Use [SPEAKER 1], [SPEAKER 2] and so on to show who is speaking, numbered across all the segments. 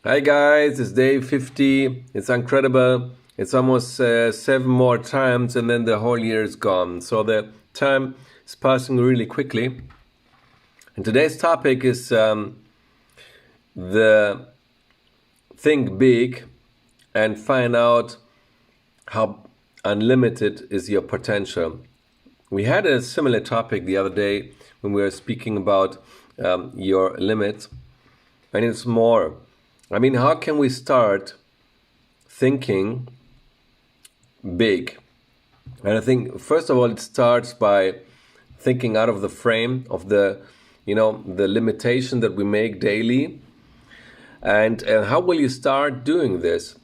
[SPEAKER 1] Hi guys, it's day 50. It's incredible. It's almost 7 more times and then the whole year is gone. So the time is passing really quickly. And today's topic is the think big and find out how unlimited is your potential. We had a similar topic the other day when we were speaking about your limits, and it's more. I mean, how can we start thinking big? And I think first of all, it starts by thinking out of the frame of the limitation that we make daily. And how will you start doing this?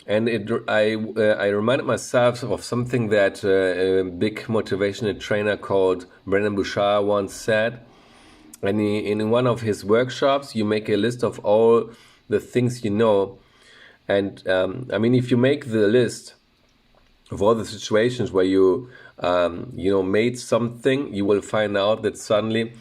[SPEAKER 1] And I reminded myself of something that a big motivational trainer called Brendon Bouchard once said. And in one of his workshops, you make a list of all the things you know. And I mean, if you make the list of all the situations where you made something, you will find out that suddenly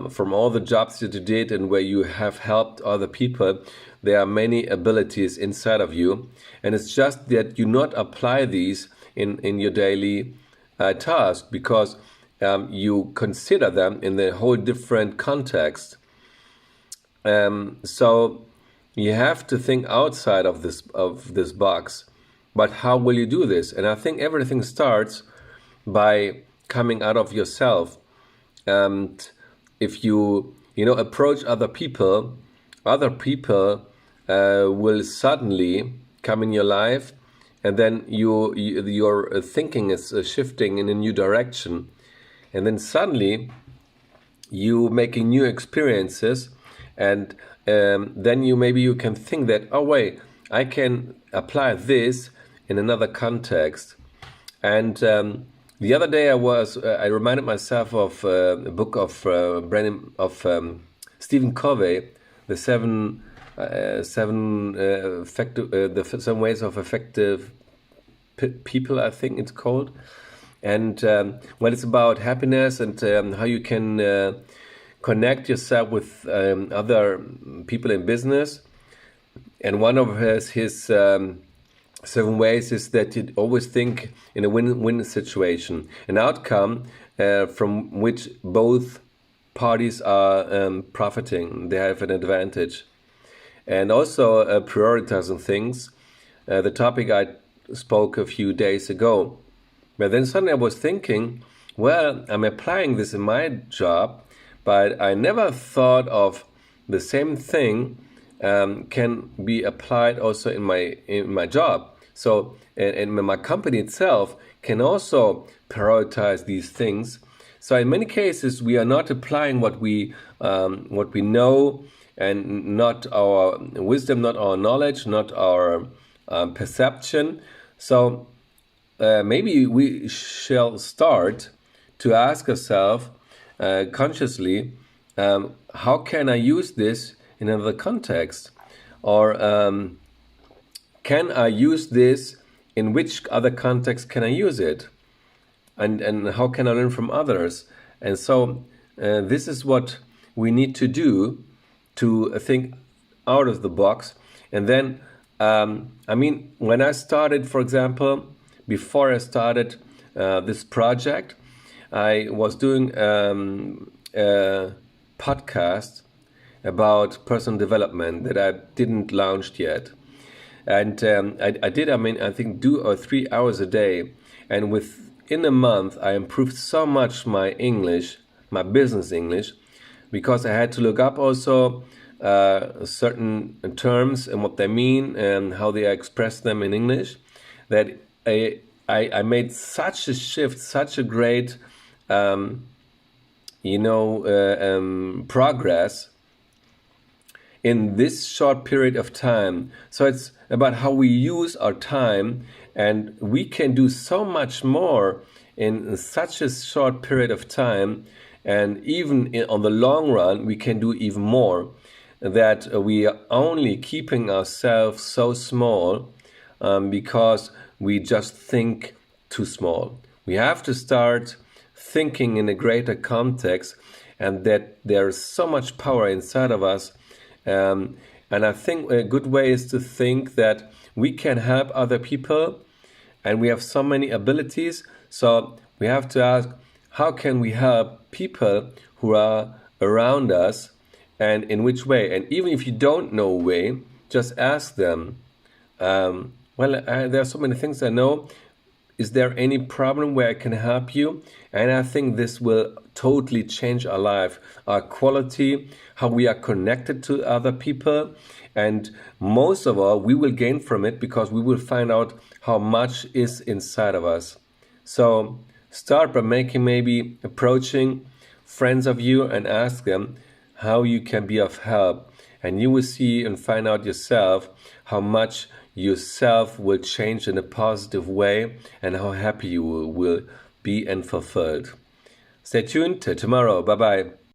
[SPEAKER 1] from all the jobs that you did and where you have helped other people, there are many abilities inside of you, and it's just that you not apply these in your daily task because you consider them in a whole different context. So you have to think outside of this box. But how will you do this? And I think everything starts by coming out of yourself. And if you approach other people will suddenly come in your life, and then your thinking is shifting in a new direction, and then suddenly you making new experiences, and then you can think that, oh wait, I can apply this in another context. And the other day I reminded myself of a book of Stephen Covey, the seven ways of effective people, I think it's called. And it's about happiness and how you can connect yourself with other people in business. And one of his 7 ways is that you always think in a win-win situation, an outcome from which both parties are profiting. They have an advantage. And also prioritizing things, the topic I spoke a few days ago. But then suddenly I was thinking, well, I'm applying this in my job, but I never thought of the same thing can be applied also in my job. So, and my company itself can also prioritize these things. So, in many cases, we are not applying what we know, and not our wisdom, not our knowledge, not our perception. So, maybe we shall start to ask ourselves consciously, how can I use this in another context? Or can I use this, in which other context can I use it? And how can I learn from others? And so this is what we need to do to think out of the box. And then, when I started, for example, before I started this project, I was doing a podcast about personal development that I didn't launch yet. And I did, I think 2 or 3 hours a day. And within a month, I improved so much my English, my business English, because I had to look up also certain terms and what they mean and how they express them in English, that I made such a shift, such a great, progress in this short period of time. So it's about how we use our time, and we can do so much more in such a short period of time, and even on the long run we can do even more, that we are only keeping ourselves so small because we just think too small. We have to start thinking in a greater context, and that there is so much power inside of us, And I think a good way is to think that we can help other people and we have so many abilities. So we have to ask, how can we help people who are around us and in which way? And even if you don't know a way, just ask them. There are so many things I know. Is there any problem where I can help you? And I think this will totally change our life, our quality, how we are connected to other people. And most of all, we will gain from it because we will find out how much is inside of us. So start by maybe approaching friends of you and ask them how you can be of help. And you will see and find out yourself how much yourself will change in a positive way and how happy you will be and fulfilled. Stay tuned till tomorrow. Bye-bye.